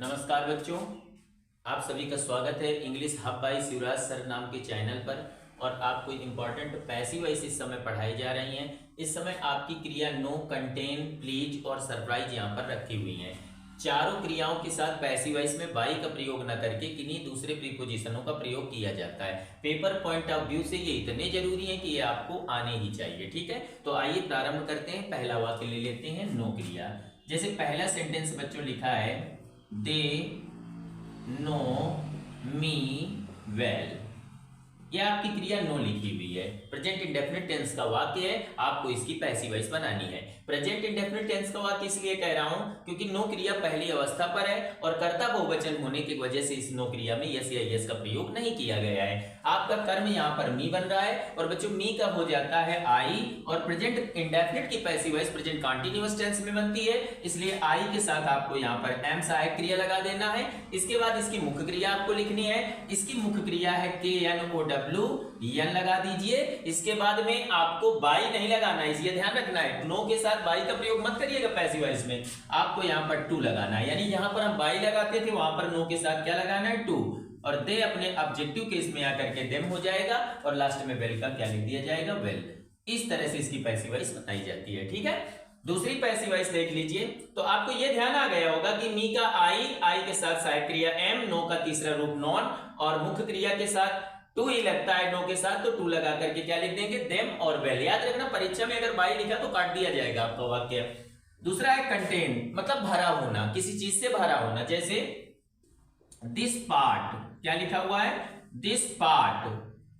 नमस्कार बच्चों, आप सभी का स्वागत है English hub by Shivraj sir नाम के चैनल पर। और आपको इम्पोर्टेंट पैसिव वॉइस इस समय पढ़ाई जा रही हैं। इस समय आपकी क्रिया नो, कंटेन, प्लीज और सरप्राइज यहाँ पर रखी हुई हैं। चारों क्रियाओं के साथ पैसिव वॉइस में बाई का प्रयोग न करके किन्हीं दूसरे प्रीपोजिशनों का प्रयोग किया जाता है। पेपर पॉइंट ऑफ व्यू से ये इतने जरूरी है कि ये आपको आने ही चाहिए। ठीक है, तो आइए प्रारंभ करते हैं। पहला वाक्य ले लेते हैं, नो क्रिया। जैसे पहला सेंटेंस बच्चों लिखा है, दे नो मी वेल। यह आपकी क्रिया नो लिखी हुई है। प्रेजेंट इंडेफिनिट टेंस का वाक्य है, आपको इसकी पैसिव वॉइस बनानी है। प्रेजेंट इंडेफिनिट टेंस का वाक्य इसलिए कह रहा हूं क्योंकि नो क्रिया पहली अवस्था पर है और कर्ता बहुवचन होने की वजह से इस नो क्रिया में यस या यस का प्रयोग नहीं किया गया है। आपका कर्म यहाँ पर मी बन रहा है और बच्चों मी का हो जाता है आई, और प्रेजेंट इंडेफिनिट की passive voice present continuous tense में बनती है, इसलिए आई के साथ आपको यहाँ पर एम सहायक क्रिया लगा देना है। इसके बाद इसकी मुख्य क्रिया आपको लिखनी है। इसकी मुख्य क्रिया है के एन ओ डब्ल्यू, एन लगा दीजिए। इसके बाद में आपको बाई नहीं लगाना है, ये ध्यान रखना है। नो के साथ बाई का प्रयोग मत करिएगा पैसिव वॉइस में, आपको यहाँ पर टू लगाना है। यानी यहाँ पर हम बाई लगाते थे, वहां पर नो के साथ क्या लगाना है, टू। और दे अपने ऑब्जेक्टिव केस में आकर के देम हो जाएगा और लास्ट में वेल का क्या लिख दिया जाएगा, वेल। इस तरह से इसकी पैसिव वॉइस बताई जाती है। ठीक है, दूसरी पैसिव वॉइस देख लीजिए। तो आपको यह ध्यान आ गया होगा कि मी का आई के साथ सहायक क्रिया एम, नो का तीसरा रूप नॉन, और मुख्य क्रिया के साथ टू ही लगता है नो के साथ, तो टू लगा करके क्या लिख देंगे, देम और वेल। याद रखना, परीक्षा में अगर बाई लिखा तो काट दिया जाएगा आपका वाक्य। दूसरा है कंटेन, मतलब भरा होना, किसी चीज से भरा होना। जैसे दिस पार्ट, क्या लिखा हुआ है, this part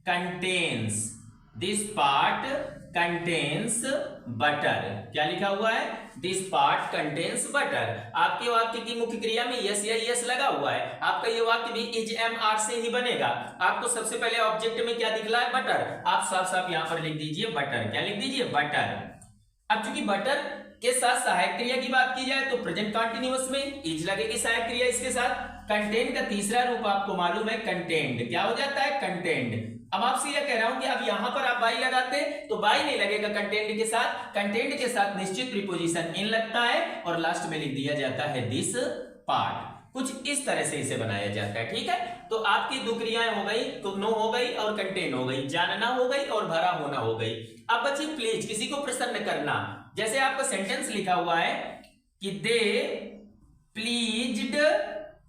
contains, this part contains butter. क्या लिखा हुआ है, दिस पार्ट कंटेन्स बटर। आपके वाक्य की मुख्य क्रिया में यस या यस लगा हुआ है। आपका ये वाक्य भी इज एम आर से ही बनेगा। आपको सबसे पहले ऑब्जेक्ट में क्या दिख रहा है, बटर। आप साफ साफ यहां पर लिख दीजिए बटर। क्या लिख दीजिए, बटर। अब चूंकि बटर के साथ सहायक क्रिया की बात की जाए तो प्रेजेंट कंटीन्यूअस में इज लगेगी सहायक क्रिया इसके साथ। कंटेंट का तीसरा रूप आपको मालूम है, कंटेंट। क्या हो जाता है, कंटेंट। अब आपसे यह कह रहा हूं कि अब यहां पर आप बाई लगाते तो बाई नहीं लगेगा कंटेंट के साथ। कंटेंट के साथ निश्चित प्रीपोजिशन इन लगता है और लास्ट में लिख दिया जाता है दिस पार्ट। कुछ इस तरह से इसे बनाया जाता है। ठीक है, तो आपकी दो क्रियाएं हो गई, तो नो हो गई और कंटेन हो गई, जानना हो गई और भरा होना हो गई। अब बच्चे प्लीज, किसी को प्रसन्न करना। जैसे आपका सेंटेंस लिखा हुआ है कि दे प्लीज्ड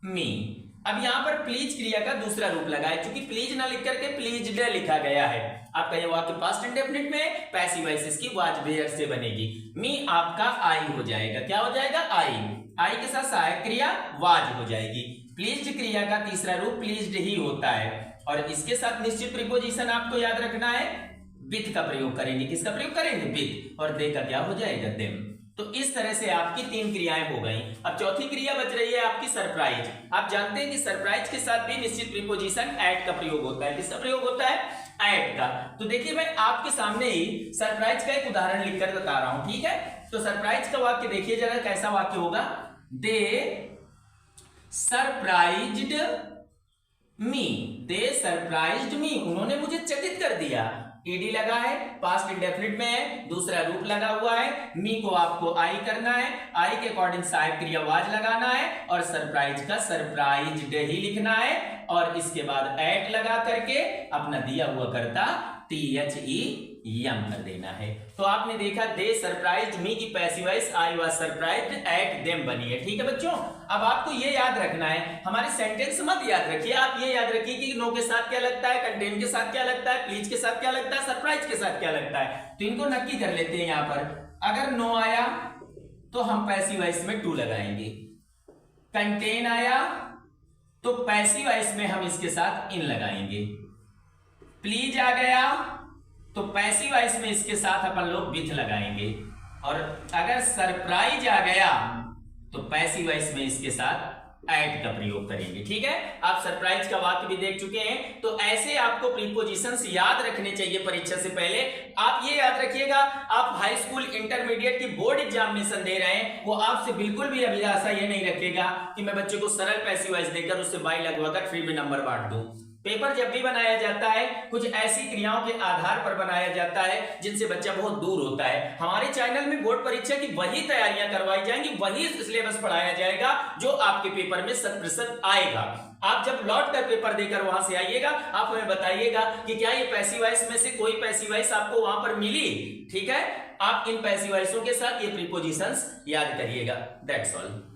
मी। अब यहां पर प्लीज क्रिया का दूसरा रूप लगा है, क्योंकि प्लीज ना लिख करके प्लीज्ड लिखा गया है। आपका ये वाक्य पास्ट इंडेफिनिट में पैसिव वॉइस इसकी वाज वेयर से बनेगी। मी आपका आई हो जाएगा। क्या हो जाएगा, आई। आई के साथ सहायक क्रिया वाज हो जाएगी। प्लीज्ड क्रिया का तीसरा रूप प्लीज्ड ही होता है और इसके साथ निश्चित प्रीपोजिशन आपको याद रखना है, विथ का प्रयोग करेंगे। किसका प्रयोग करेंगे, विथ। और दे का क्या हो जाएगा, देम। तो इस तरह से आपकी तीन क्रियाएं हो गई। अब चौथी क्रिया बच रही है आपकी सरप्राइज। आप जानते हैं कि सरप्राइज के साथ भी निश्चित प्रीपोजिशन एट का प्रयोग होता है। किसका प्रयोग होता है, एट का। तो देखिए, मैं आपके सामने ही सरप्राइज का एक उदाहरण लिखकर बता रहा हूं। ठीक है, तो सरप्राइज का वाक्य देखिए जरा, कैसा वाक्य होगा, दे सरप्राइज्ड मी। दे सरप्राइज्ड मी, उन्होंने मुझे चकित कर दिया। ईडी लगा है, पास्ट इंडेफिनिट में है, दूसरा रूप लगा हुआ है। मी को आपको आई करना है, आई के अकॉर्डिंग सहायक क्रिया वाज लगाना है और सरप्राइज का सरप्राइज्ड ही लिखना है और इसके बाद एट लगा करके अपना दिया हुआ करता THEM कर देना है। तो आपने देखा, दे सरप्राइज्ड मी की passive voice I was surprised at them बनी है। ठीक है बच्चों, अब आपको ये याद रखना है, हमारे सेंटेंस मत याद रखिए, आप ये याद रखिए कि नो के साथ क्या लगता है, कंटेन के साथ क्या लगता है, प्लीज के साथ क्या लगता है, सरप्राइज के साथ क्या लगता है। तो इनको नक्की कर लेते हैं। यहां पर अगर नो आया तो हम पैसिव वॉइस में टू लगाएंगे। कंटेन आया तो पैसिव वॉइस में हम इसके साथ इन लगाएंगे। प्लीज आ गया तो पैसिव वॉइस में इसके साथ अपन लोग विथ लगाएंगे। और अगर सरप्राइज आ गया तो पैसिव वॉइस में इसके साथ एट का प्रयोग करेंगे। ठीक है, आप सरप्राइज का वाक्य भी देख चुके हैं। तो ऐसे आपको प्रीपोजिशंस याद रखने चाहिए परीक्षा से पहले। आप ये याद रखिएगा, आप हाई स्कूल इंटरमीडिएट की बोर्ड एग्जामिनेशन दे रहे हैं, वो आपसे बिल्कुल भी अभिलाषा ये नहीं रखेगा कि मैं बच्चे को सरल पैसिव वॉइस देकर उससे बाई लगवाकर फ्री में नंबर बांट दूं। पेपर जब भी बनाया जाता है कुछ ऐसी क्रियाओं के आधार पर बनाया जाता है जिनसे बच्चा बहुत दूर होता है। हमारे चैनल में बोर्ड परीक्षा की वही तैयारियां करवाई जाएंगी, वही सिलेबस पढ़ाया जाएगा जो आपके पेपर में 100% आएगा। आप जब लौट कर पेपर देकर वहां से आइएगा, आप हमें बताइएगा कि क्या ये पैसिव वॉइस में से कोई पैसिव वॉइस आपको वहां पर मिली। ठीक है, आप इन पैसिव वॉइसों के साथ ये प्रीपोजिशंस याद करिएगा। That's all.